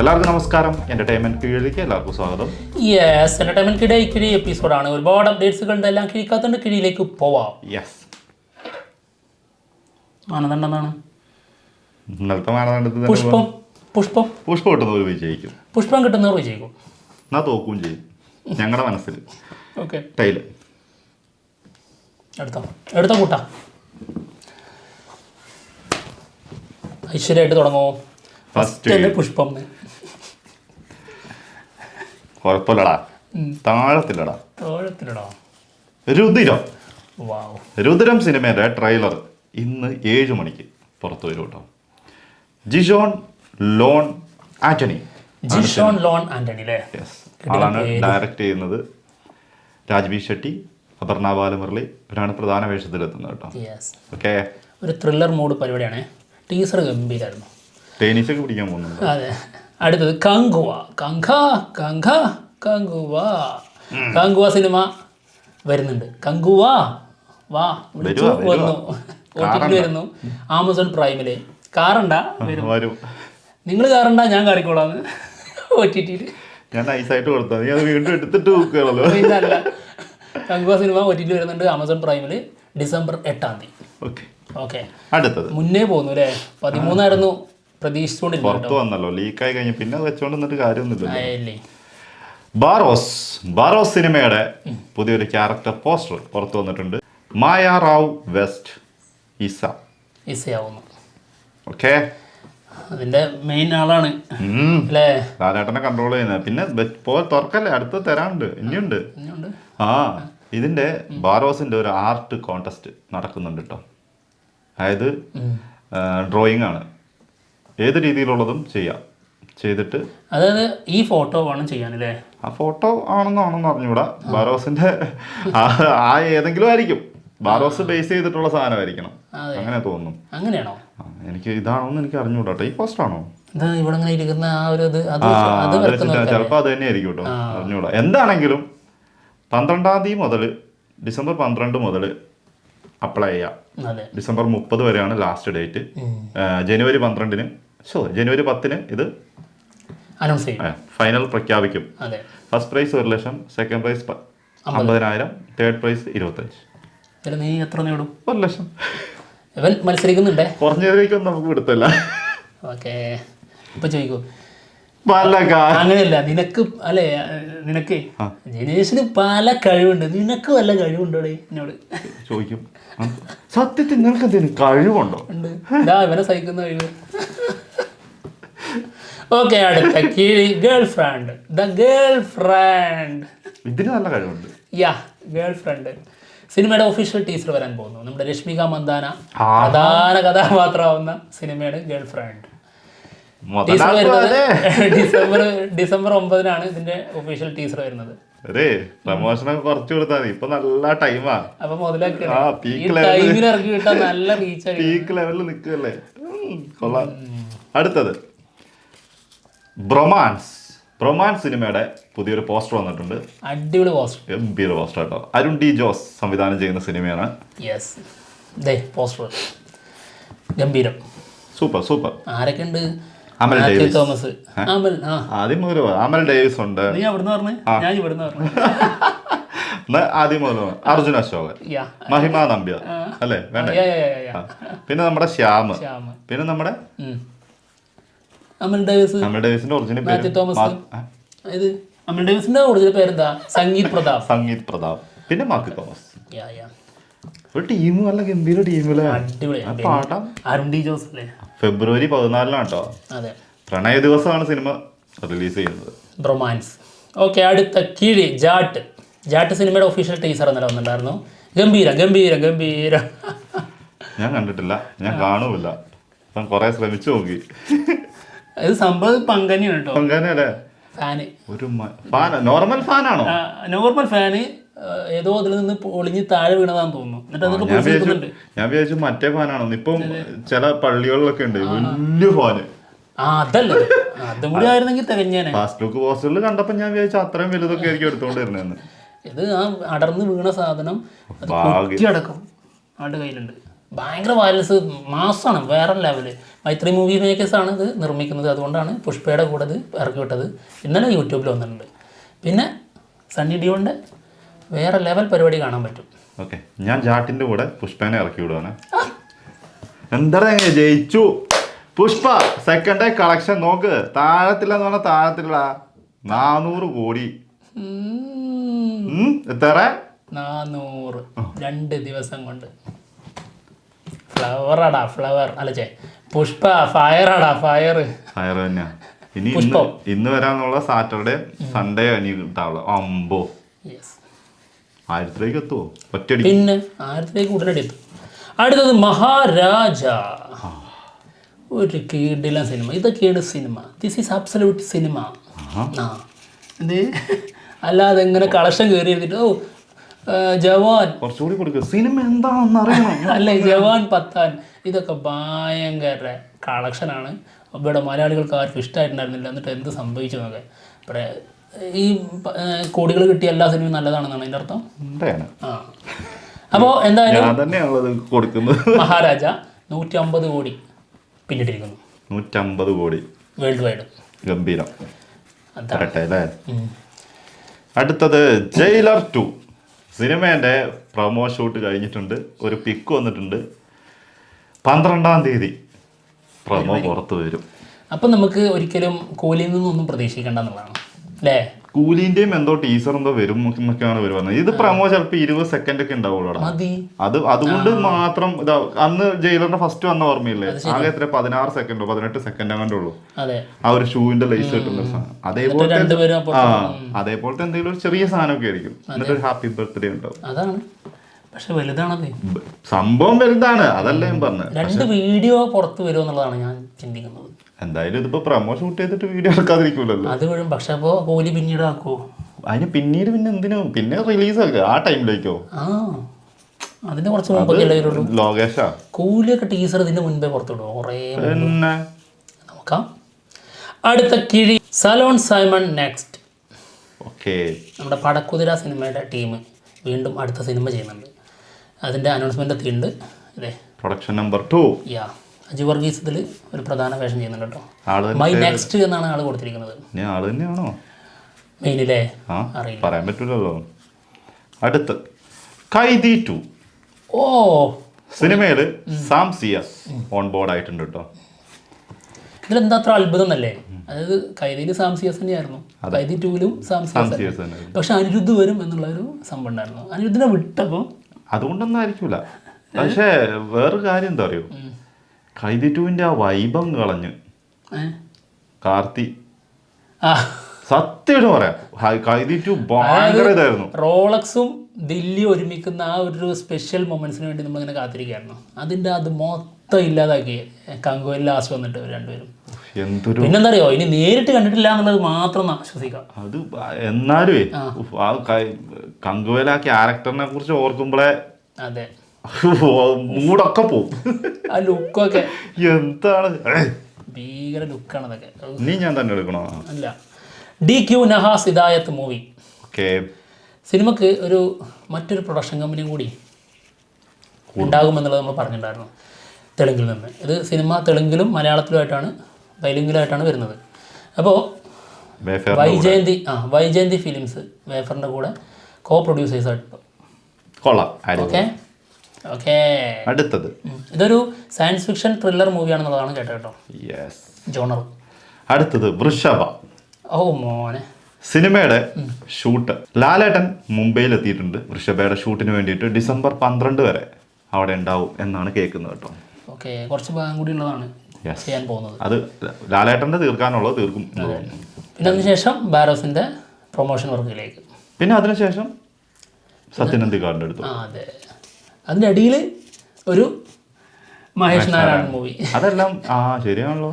എല്ലാവർക്കും നമസ്കാരം. എന്റർടൈൻമെന്റ് കിഴിയിലേക്ക് എല്ലാവർക്കും സ്വാഗതം. യെസ്, എന്റർടൈൻമെന്റ് കിഴി എപ്പിസോഡാണ്. ഒരുപാട് അപ്ഡേറ്റ്സുകൾ ഉണ്ട്. എല്ലാം കിഴിക്കാത്തതുകൊണ്ട് കിഴിയിലേക്ക് പോവാം. യെസ്, മാനദണ്ഡം എന്താണ്? ഇന്നലത്തെ മാനദണ്ഡത്തിൽ പുഷ്പം പുഷ്പം പുഷ്പം കിട്ടുന്നവർ വിജയിക്കും. പുഷ്പം കിട്ടുന്നവർ വിജയിക്കും. എന്നാ തോക്കുകയും ചെയ്യും ഞങ്ങളുടെ മനസ്സിൽ. ഓക്കെ, ടൈല് എടുത്തോ കൂട്ടാ. ഐശ്വര്യമായിട്ട് തുടങ്ങുമോ? ഫസ്റ്റ് പുഷ്പം. കുഴപ്പമില്ലടാ, താഴത്തില്ലടാ. രുദ്രം സിനിമയുടെ ട്രെയിലർ ഇന്ന് 7 മണിക്ക് പുറത്തു വരും കേട്ടോ. ജിഷോൺ ലോൺ ആന്റണി ആളാണ് ഡയറക്റ്റ് ചെയ്യുന്നത്. രാജ്ബി ഷെട്ടി, അപർണ ബാലമുരളി ഇവരാണ് പ്രധാന വേഷത്തിലെത്തുന്നത് കേട്ടോ. ഓക്കെ, ഒരു ത്രില്ലർ മൂഡ് പരിപാടിയാണ്. ടീസർ ഗംഭീരമായിരുന്നു. തേനീച്ചൊക്കെ പിടിക്കാൻ പോകുന്നുണ്ട്. അതെ. അടുത്തത് കങ്കുവ. കങ്കുവ സിനിമ വരുന്നുണ്ട്. കങ്കുവ വാ വിളിച്ചു വന്നു. OTT വരുന്നു. ആമസോൺ പ്രൈമില്. കാറണ്ട വരും. നിങ്ങൾ കാറണ്ട, ഞാൻ കാറിക്കോളാന്ന്. OTT ഞാൻ നൈസായിട്ട് കൊടുത്താൽ നീ അത് വീണ്ടും എടുത്തിട്ട് നോക്കുകയാണല്ലോ. ഇതല്ല, കങ്കുവ സിനിമ OTT വരുന്നുണ്ട് ആമസോൺ പ്രൈമില് ഡിസംബർ 8-ാം തീയതി. ഓക്കെ, അടുത്തത് മുന്നേ പോകുന്നു അല്ലേ? 13 പ്രതീക്ഷിച്ചുകൊണ്ടിരുന്നു. പുറത്ത് വന്നല്ലോ, ലീക്കായി കഴിഞ്ഞ് പിന്നെ വെച്ചോണ്ട് നിന്നിട്ട് കാര്യമൊന്നുമില്ല. ബാറോസ് സിനിമയുടെ പുതിയൊരു ക്യാരക്ടർ പോസ്റ്റർ പുറത്തു വന്നിട്ടുണ്ട്. മായ റാവ് വെസ്റ്റ് ഇസയാവുന്നു. ഓക്കെ, അതിന്റെ മെയിൻ ആളാണ് അല്ലേ? ലാലേട്ടനെ കൺട്രോൾ ചെയ്യുന്നത്. പിന്നെ തുറക്കല്ലേ, അടുത്ത് തരാനുണ്ട്, ഇനിയുണ്ട്. ഇതിന്റെ ബാറോസിന്റെ ഒരു ആർട്ട് കോntest നടക്കുന്നുണ്ട് കേട്ടോ. അതായത് ഡ്രോയിങ് ആണ്, ഏത് രീതിയിലുള്ളതും ചെയ്യാം. ചെയ്തിട്ട് അതായത് ഈ ഫോട്ടോ വേണം ചെയ്യാനല്ലേ? ആ ഫോട്ടോ ആണെന്നാണെന്ന് അറിഞ്ഞൂടാ. ബാറോസിന്റെ ആ ഏതെങ്കിലും ആയിരിക്കും. ബാറോസ് ബേസ് ചെയ്തിട്ടുള്ള സാധനമായിരിക്കണം, അങ്ങനെ തോന്നുന്നു. അങ്ങനെയാണോ? എനിക്ക് ഇതാണോന്ന് എനിക്ക് അറിഞ്ഞൂടാട്ടോ. ഈ പോസ്റ്റർ ആണോ ചിലപ്പോ അത് തന്നെ ആയിരിക്കും കേട്ടോ, അറിഞ്ഞൂടാ. എന്താണെങ്കിലും 12-ാം തീയതി മുതൽ ഡിസംബർ 12 മുതൽ അപ്ലൈ ചെയ്യാം. ഡിസംബർ 30 വരെയാണ് ലാസ്റ്റ് ഡേറ്റ്. ജനുവരി 10-ന് ഇത് ഫൈനൽ പ്രഖ്യാപിക്കും. ഫസ്റ്റ് പ്രൈസ് 1 ലക്ഷം, സെക്കൻഡ് പ്രൈസ് 50,000, തേർഡ് പ്രൈസ് 25. നീ എത്ര നേടും? 1 ലക്ഷം. ഇവൻ മത്സരിക്കുന്നുണ്ടേ. കുറഞ്ഞതിലേക്കൊന്നും നമുക്ക് വിടുത്തില്ല. ഓക്കെ, ഇപ്പൊ ചോദിക്കൂ. അങ്ങനെയല്ല, നിനക്ക് അല്ലേ, നിനക്ക് ജനേഷിന് പല കഴിവുണ്ട്. നിനക്ക് വല്ല കഴിവുണ്ടോടെ? എന്നോട് ചോദിക്കും. സത്യത്തിൽ നിനക്ക് എന്തെങ്കിലും കഴിവുണ്ടോ? ഉണ്ട്, ഇവനെ സഹിക്കുന്ന കഴിവ്. ഓക്കെ, അടുത്ത ഗേൾ ഫ്രണ്ട്. ഇതിന് നല്ല കഴിവുണ്ട്. ഗേൾ ഫ്രണ്ട് സിനിമയുടെ ഒഫീഷ്യൽ ടീസർ വരാൻ പോകുന്നു. നമ്മുടെ രശ്മിക മന്ദാന പ്രധാന കഥാപാത്രമാവുന്ന സിനിമയാണ് ഗേൾ ഫ്രണ്ട്. ടീസർ വരുന്നത് ഡിസംബർ 9-നാണ് ഇതിന്റെ ഒഫീഷ്യൽ ടീസർ വരുന്നത്. പ്രമോഷനൊക്കെ കുറച്ച് കൊടുത്താൽ മതി, ഇപ്പൊ നല്ല ടൈമാ. അപ്പൊ മുതലാക്കി ഇറക്കി കിട്ടാൻ നല്ല റീച്ച്, പീക്ക് ലെവലിൽ നിൽക്കല്ലേ. കൊള്ളാം. അടുത്തത് ബ്രൊമാൻസ് സിനിമയുടെ പുതിയൊരു പോസ്റ്റർ വന്നിട്ടുണ്ട്. അടിപൊളി പോസ്റ്റർ, ഗംഭീര പോസ്റ്റർ കേട്ടോ. അരുൺ ഡി ജോസ് സംവിധാനം ചെയ്യുന്ന സിനിമയാണ്. പോസ്റ്റർ ഗംഭീരം, സൂപ്പർ. ആരൊക്കെ ഉണ്ട്? അമൽ ഡേവിസ് തോമസ്, ആദ്യം മുതൽ അമൽ ഡേവിസ് ഉണ്ട്. നീ അവിടുന്ന് പറഞ്ഞു, ഞാൻ ഇവിടുന്ന് പറഞ്ഞു. ആദ്യം മുതൽ അർജുൻ അശോകൻ, മഹിമ നമ്പ്യാർ അല്ലേ? വേണ്ട. പിന്നെ നമ്മുടെ ശ്യാം, പിന്നെ നമ്മുടെ അമൽ ഡേവിസിന്റെ ഒറിജിനൽ പേര് അമൽ ഡേവിസിന്റെ ഒറിജിനൽ പേരെന്താ? സംഗീത് പ്രതാപ്. പിന്നെ മാത്യു തോമസ്. ഒരു ടീം, നല്ല ഗംഭീര ടീമില്. അരുൺ ഡി ജോസ് അല്ലേ? ഫെബ്രുവരി 14-നാണ് കേട്ടോ. പ്രണയ ദിവസമാണ് സിനിമ റിലീസ് ചെയ്യുന്നത്. റൊമാൻസ്. ഓക്കെ, അടുത്ത കിഴി ജാട്ട് സിനിമയുടെ ഒഫീഷ്യൽ ടീസർ ഇന്നലെ വന്നിട്ടുണ്ടായിരുന്നു. ഗംഭീര. ഞാൻ കണ്ടിട്ടില്ല, ഞാൻ കാണൂല. ഞാൻ കുറെ ശ്രമിച്ചു നോക്കി. ഇത് സംഭവം പങ്കനെയാണ് കേട്ടോ. പങ്കനല്ലേ? ഫാന്, ഒരു നോർമൽ ഫാനാണോ? നോർമൽ ഫാന് ഏതോ അതിൽ നിന്ന് ഒളിഞ്ഞ് താഴെ വീണതാന്ന് തോന്നുന്നു. എന്നിട്ട് ഞാൻ വിചാരിച്ചു മറ്റേ ഫാനാണോ. ഇപ്പം ചില പള്ളികളിലൊക്കെ ഉണ്ട് വലിയ ഫാന്. അതല്ലേ, അതും കൂടി ആയിരുന്നെങ്കിൽ തികഞ്ഞേനെ. ഫാസ്റ്റ് ലുക്ക് പോസ്റ്ററിൽ കണ്ടപ്പോ ഞാൻ വിചാരിച്ചു അത്രയും വലുതൊക്കെ ആയിരിക്കും എടുത്തോണ്ടിരുന്നേന്ന്. ഇത് ആ അടർന്ന് വീണ സാധനം അടക്കം ആളുടെ കയ്യിലുണ്ട്. ഭയങ്കര വയലൻസ് മാസമാണ്, വേറെ ലെവല്. മൈത്രി മൂവി മേക്കേഴ്സാണ് ഇത് നിർമ്മിക്കുന്നത്, അതുകൊണ്ടാണ് പുഷ്പയുടെ കൂടെ ഇത് ഇറക്കി വിട്ടത്. ഇന്നലെ യൂട്യൂബിൽ വന്നിട്ടുണ്ട്. പിന്നെ സണ്ണി ഡിയോളിൻ്റെ വേറെ ലെവൽ പരിപാടി കാണാൻ പറ്റും. ഓക്കെ, ഞാൻ ജാട്ടിൻ്റെ കൂടെ പുഷ്പേനെ ഇറക്കി വിടുവാണ്. എന്താ ജയിച്ചു പുഷ്പ. സെക്കൻഡ് ഡേ കളക്ഷൻ നോക്ക്, താഴത്തില്ലെന്ന് പറഞ്ഞാൽ താഴത്തില്ല 400 കോടി. എത്ര? 400 2 ദിവസം കൊണ്ട്. ഫ്ലവറാടാ ഫ്ലവർ, അല്ലേ പുഷ്പ, ഫയറാടാ ഫയർ. ഫയർ തന്നെയാ. ഇനി ഇന്ന് വരാനുള്ള സാറ്റർഡേ സൺഡേ ഇനി കിട്ടാവുള്ളൂ. അമ്പോ 1000 എത്തുമോ ഒറ്റടി? പിന്നെ 1000 ഉടനടി എത്തും. അടുത്തത് മഹാരാജ, ഒരു കീടില സിനിമ. ഇതൊക്കെയാണ് cinema. This is absolute cinema. ഇത് അല്ലാതെ എങ്ങനെ കളക്ഷൻ കയറി എടുത്തിട്ട് ജവാൻ കുറച്ചുകൂടി കൊടുക്കുക, സിനിമ എന്താണെന്ന് അറിയണം. അല്ലേ, ജവാൻ പത്താൻ, ഇതൊക്കെ ഭയങ്കര കളക്ഷനാണ്. ഇവിടെ മലയാളികൾക്ക് ആർക്കും ഇഷ്ടമായിട്ടുണ്ടായിരുന്നില്ല. എന്നിട്ട് എന്ത് സംഭവിച്ചു എന്നൊക്കെ. ഇവിടെ ഈ കോടികൾ കിട്ടിയ എല്ലാ സിനിമയും നല്ലതാണെന്നാണ് അതിൻ്റെ അർത്ഥം. ആ, അപ്പോൾ എന്തായാലും മഹാരാജ 150 കോടി പിന്നിട്ടിരിക്കുന്നു. 150 കോടി വേൾഡ് വൈഡ്. ഗംഭീരം. അടുത്തത് ജയിലർ 2 സിനിമേൻ്റെ പ്രൊമോ ഷൂട്ട് കഴിഞ്ഞിട്ടുണ്ട്. ഒരു പിക്ക് വന്നിട്ടുണ്ട്. 12-ാം തീയതി പ്രൊമോ പുറത്ത് വരും. അപ്പം നമുക്ക് ഒരിക്കലും കൂലിയിൽ നിന്നൊന്നും പ്രതീക്ഷിക്കേണ്ട എന്നുള്ളതാണ് അല്ലേ? കൂലിന്റെയും എന്തോ ടീസർ എന്തോ വരും എന്നൊക്കെയാണ് ഇവർ പറഞ്ഞത്. ഇത് പ്രൊമോ ചിലപ്പോൾ 20 സെക്കൻഡ് ഒക്കെ ഉണ്ടാവുള്ളൂ. അതുകൊണ്ട് മാത്രം ഇതാ. അന്ന് ജയിലറിന്റെ ഫസ്റ്റ് വന്ന ഓർമ്മയില്ലേ, ആകെ എത്ര 16 സെക്കൻഡോ 18 സെക്കൻഡ് അങ്ങോട്ടേ ഉള്ളൂ ആ ഒരു ഷൂവിന്റെ ലൈസ് കിട്ടുന്ന സാധനം. അതേപോലത്തെ എന്തെങ്കിലും ഒരു ചെറിയ സാധനമൊക്കെ ആയിരിക്കും. എന്നിട്ട് ഒരു ഹാപ്പി ബർത്ത്ഡേ ഉണ്ടാവും. അതാണ്, പക്ഷെ വലുതാണത് സംഭവം, വലുതാണ്. അതല്ല ഞാൻ പറഞ്ഞത്. 2 വീഡിയോ പുറത്ത് വരുമെന്നുള്ളതാണ് ഞാൻ ചിന്തിക്കുന്നത്. എന്തായാലും ഇതിപ്പോ പ്രൊമോ ഷൂട്ട് ചെയ്തിട്ട് വീഡിയോ എടുക്കാതിരിക്കൂലല്ലോ. അത് വരും. പക്ഷെ അപ്പോ കോഹ്ലി പിന്നീട് ആക്കുമോ? അതിന് പിന്നീട് പിന്നെ എന്തിനു പിന്നെ റിലീസ് ആക്കുക ആ ടൈമിലേക്കോ? അതിന്റെ കുറച്ച് മുമ്പൊക്കെ വരുള്ളൂ. ലോകേഷാ കോഹ്ലിയൊക്കെ ടീസർ ഇതിന്റെ മുൻപേ പുറത്തുവിടും. കുറേ നോക്കാം. അടുത്ത കിഴി സലോൺ സൈമൺ നെക്സ്റ്റ്. ഓക്കെ, നമ്മുടെ പടക്കുതിര സിനിമയുടെ ടീം വീണ്ടും അടുത്ത സിനിമ ചെയ്യുന്നുണ്ട്. അതിന്റെ അനൗൺസ്മെന്റ് എത്തിയിട്ടുണ്ട്. അതെ, പ്രൊഡക്ഷൻ നമ്പർ 2. അജു വർഗീസ് ഇതിൽ ഒരു പ്രധാന വേഷം ചെയ്യുന്നുണ്ട് കേട്ടോ. മൈ നെക്സ്റ്റ് എന്നാണ് ആള് കൊടുത്തിരിക്കുന്നത്. ആള് തന്നെയാണോ മെയിനില്ലേ? അറിയില്ല, പറയാൻ പറ്റൂലല്ലോ. അടുത്ത് ഖൈദി 2. സിനിമയില് സാം സിയസ് ഓൺ ബോർഡ് ആയിട്ടുണ്ട് കേട്ടോ. ഇതിലെന്താ അത്ര അത്ഭുതം എന്നല്ലേ? അതായത് ഖൈദിയിൽ സാം സിയസ് തന്നെയായിരുന്നു, ഖൈദി 2-ലും സാം സിയസ്. പക്ഷെ അനിരുദ്ധ് വരും എന്നുള്ള ഒരു സംഭവം ഉണ്ടായിരുന്നു. അനിരുദ്ധിനെ വിട്ടപ്പോൾ അതുകൊണ്ടൊന്നും ആയിരിക്കൂല. പക്ഷേ വേറൊരു കാര്യം എന്താ അറിയോ, ഖൈദി 2-ന്റെ ആ വൈബം കളഞ്ഞ് കാർത്തി. സത്യമായിട്ട് പറയാം, ഖൈദി 2 ഭയങ്കര ഇതായിരുന്നു. റോളക്സും ദില്ലി ഒരുമിക്കുന്ന ആ ഒരു സ്പെഷ്യൽ മൊമെന്റ്സിന് വേണ്ടി നമ്മളിങ്ങനെ കാത്തിരിക്കുകയായിരുന്നു. അതിന്റെ അത് മൊത്തം ഇല്ലാതാക്കി കങ്കോയിൽ ലാസ്റ്റ് വന്നിട്ട് രണ്ടുപേരും. പിന്നെന്താ അറിയോ, ഇനി നേരിട്ട് കണ്ടിട്ടില്ല എന്നുള്ളത് മാത്രം ആശ്വസിക്കാം. അത് എന്നാലും ആ കങ്കോയിൽ ആ ക്യാരക്ടറിനെ കുറിച്ച് ഓർക്കുമ്പോഴേ അതെ മൂടൊക്കെ പോവും. ആ ലുക്കൊക്കെ എന്താണ് ഭീകര ലുക്കാണ് അതൊക്കെ. നീ ഞാൻ തന്നെ എടുക്കണോ? അല്ല, DQ നഹാസ് ഹിദായത്ത് മൂവി. സിനിമക്ക് ഒരു മറ്റൊരു പ്രൊഡക്ഷൻ കമ്പനിയും കൂടി ഉണ്ടാകുമെന്നുള്ളത് നമ്മൾ പറഞ്ഞിട്ടുണ്ടായിരുന്നു തെലുങ്കിൽ നിന്ന്. ഇത് സിനിമ തെലുങ്കിലും മലയാളത്തിലുമായിട്ടാണ് ബൈലിംഗിലായിട്ടാണ് വരുന്നത്. അപ്പോൾ വൈജയന്തി ഫിലിംസ് വേഫറിൻ്റെ കൂടെ കോ പ്രൊഡ്യൂസേഴ്സായിട്ട്. ഓക്കെ, അടുത്തത് ഇതൊരു സയൻസ് ഫിക്ഷൻ ത്രില്ലർ മൂവിയാണെന്നുള്ളതാണ് കേട്ടോ. ജോണർ. അടുത്തത് വൃഷഭ. മോനെ, സിനിമയുടെ ഷൂട്ട് ലാലേട്ടൻ മുംബൈയിൽ എത്തിയിട്ടുണ്ട്. വൃഷഭയുടെ ഷൂട്ടിന് വേണ്ടിയിട്ട് ഡിസംബർ 12 വരെ അവിടെ ഉണ്ടാവും എന്നാണ് കേൾക്കുന്നത് കേട്ടോ. ഓക്കെ, കുറച്ച് ഭാഗം കൂടി ഉള്ളതാണ് ചെയ്യാൻ പോകുന്നത്. അത് ലാലേട്ടൻ്റെ തീർക്കാനുള്ളത് തീർക്കും. പിന്നെ അതിനുശേഷം ബാരോസിന്റെ പ്രൊമോഷൻ വർക്കിലേക്ക്, പിന്നെ അതിനുശേഷം സത്യനന്ദിക്കാടിൻ്റെ അടുത്ത്. അതെ, അതിൻ്റെ അടിയിൽ ഒരു മഹേഷ് നാരായണൻ മൂവി. അതെല്ലാം ശരിയാണല്ലോ.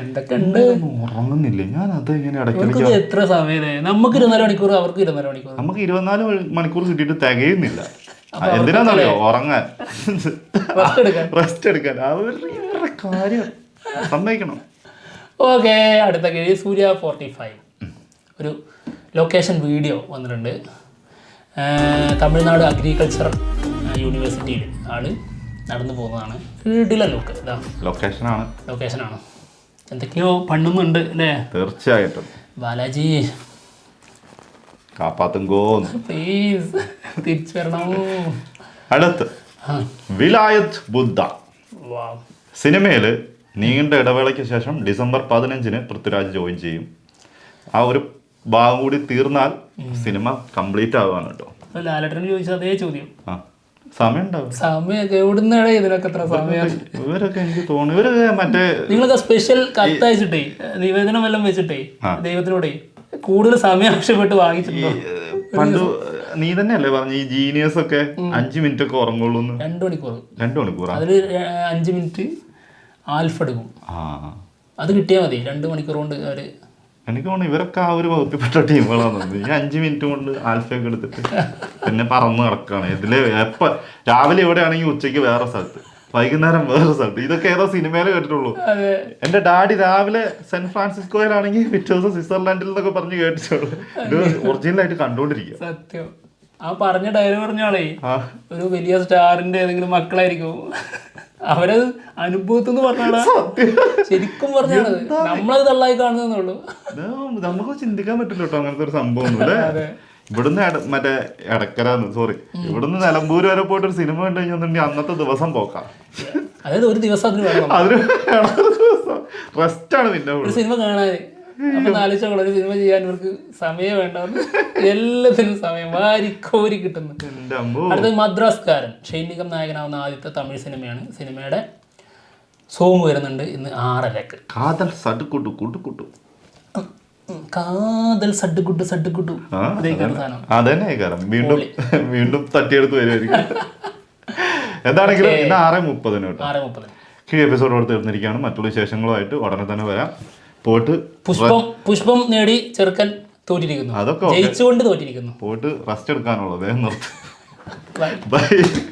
എന്തൊക്കെ ഉണ്ട്. ഉറങ്ങുന്നില്ലേ ഞാൻ? അത് ഇങ്ങനെ ഇടയ്ക്ക് എത്ര സമയം? നമുക്ക് 24 മണിക്കൂർ, അവർക്ക് 24 മണിക്കൂർ. നമുക്ക് 24 മണിക്കൂർ കിട്ടിയിട്ട് തികയുന്നില്ല. എന്തിനാന്നറിയോ? ഉറങ്ങാൻ, റെസ്റ്റ് എടുക്കാൻ. അവരുടെ കാര്യം സമ്മതിക്കണം. ഓക്കെ, അടുത്ത കിഴി സൂര്യ 45. ഒരു ലൊക്കേഷൻ വീഡിയോ വന്നിട്ടുണ്ട്. തമിഴ്നാട് അഗ്രികൾച്ചർ യൂണിവേഴ്സിറ്റിയിൽ ആള് നടന്നു പോകുന്നതാണ്. വീട്ടിലെ ലുക്ക് ഇതാ ലൊക്കേഷനാണ്. എന്തൊക്കെയോ പണ്ണുന്നുണ്ട് അല്ലേ? തീർച്ചയായിട്ടും. ബാലാജി കാപ്പാത്തുങ്കോ പ്ലീസ് തിരിച്ചു വരണോ. അടുത്ത് വിലായത് ബുദ്ധ സിനിമയിൽ നീണ്ട ഇടവേളയ്ക്ക് ശേഷം ഡിസംബർ 15 പൃഥ്വിരാജ് ജോയിൻ ചെയ്യും. ആ ഒരു ഭാഗം കൂടി തീർന്നാൽ സിനിമ കംപ്ലീറ്റ് ആവുകയാണ് കേട്ടോ. ലാലേട്ടന് ചോദിച്ച അതേ ചോദ്യം. സമയം ഉണ്ടാവും. സമയമൊക്കെ എവിടുന്നാണ് ഇതിനൊക്കെ എത്ര സമയം? ഇവരൊക്കെ എനിക്ക് തോന്നുന്നു ഇവരൊക്കെ മറ്റേ നിങ്ങളൊക്കെ സ്പെഷ്യൽ കത്തയച്ചിട്ടേ നിവേദനം എല്ലാം വെച്ചിട്ടേ ദൈവത്തിനോടേ കൂടുതൽ സമയം ആവശ്യപ്പെട്ട് വാങ്ങിച്ചിട്ടുണ്ടോ? പണ്ട് നീ തന്നെയല്ലേ പറഞ്ഞു ഈ ജീനിയസ് ഒക്കെ 5 മിനിറ്റ് ഒക്കെ ഉറങ്ങുള്ളൂ. 2 മണിക്കൂർ അതില് 5 മിനിറ്റ് ആൽഫ എടുക്കും. അത് കിട്ടിയാൽ മതി. 2 മണിക്കൂർ കൊണ്ട് അവര്. എനിക്ക് തോന്നുന്നു ഇവരൊക്കെ ആ ഒരു വകുപ്പിൽപ്പെട്ട ടീമുകളാണ്. ഈ 5 മിനിറ്റ് കൊണ്ട് ആൽഫയൊക്കെ എടുത്തിട്ട് പിന്നെ പറന്ന് നടക്കുകയാണ്. ഇതില് രാവിലെ എവിടെയാണെങ്കിൽ ഉച്ചയ്ക്ക് വേറെ സ്ഥലത്ത്, വൈകുന്നേരം വേറെ സ്ഥലത്ത്. ഇതൊക്കെ ഏതോ സിനിമയില് കേട്ടിട്ടുള്ളൂ. എന്റെ ഡാഡി രാവിലെ സെന്റ് ഫ്രാൻസിസ്കോയിലാണെങ്കിൽ പിറ്റേ ദിവസം സ്വിറ്റ്സർലാൻഡിൽ എന്നൊക്കെ പറഞ്ഞ് കേട്ടിട്ടുള്ളൂ. ഇത് ഒറിജിനലായിട്ട് കണ്ടുകൊണ്ടിരിക്കുക. സത്യം. ആ പറഞ്ഞ ഡയലോഗ് പറഞ്ഞാളേ ഒരു വലിയ സ്റ്റാറിന്റെ ഏതെങ്കിലും മക്കളായിരിക്കും. അവരത് അനുഭവത്തിന്ന് പറഞ്ഞാണ്, ശരിക്കും പറഞ്ഞാണ്. നമ്മളത് തള്ളായി കാണുന്നുള്ളൂ. നമുക്ക് ചിന്തിക്കാൻ പറ്റില്ല കേട്ടോ അങ്ങനത്തെ ഒരു സംഭവം. ഇവിടുന്ന് മറ്റേ ഇവിടുന്ന് നിലമ്പൂര് വരെ പോയിട്ട് ഒരു സിനിമ കണ്ടു കഴിഞ്ഞാൽ അന്നത്തെ ദിവസം പോക്കാം. അതായത് ഒരു ദിവസം അതിന് റെസ്റ്റ് ആണ്. പിന്നെ ഒരു സിനിമ കാണാൻ അപ്പൊ ആലോചിച്ചോളൂ, ഒരു സിനിമ ചെയ്യാൻ ഇവർക്ക് സമയം വേണ്ട. എല്ലാത്തിനും സമയം വാരിക്കോരി കിട്ടുന്നു. അടുത്തത് മദ്രാസ്കാരൻ. ഷെയ്ൻ നിഗം നായകനാവുന്ന ആദ്യത്തെ തമിഴ് സിനിമയാണ്. സിനിമയുടെ സോങ് വരുന്നുണ്ട് ഇന്ന് 6:30. കാതൽ സടുക്കുട്ടു കാതൽ സഡ്ഡുകുട്ടു സഡ്ഡുകുട്ടു അതന്നെ വീണ്ടും തട്ടിയെടുത്ത് വരുമായിരിക്കും. എന്താണെങ്കിലും ഇന്ന് 6:30 കേട്ടോ. 6:30 ഈ എപ്പിസോഡ് ഇവിടെ തീർന്നിരിക്കുകയാണ്. മറ്റുള്ള വിശേഷങ്ങളുമായിട്ട് ഉടനെ തന്നെ വരാം. പോയിട്ട് പുഷ്പം നേടി ചെറുക്കൻ തോറ്റിരിക്കുന്നു. അതൊക്കെ ജയിച്ചുകൊണ്ട് തോറ്റിരിക്കുന്നു. പോയിട്ട് റെസ്റ്റ് എടുക്കാനുള്ളത്. ബൈ.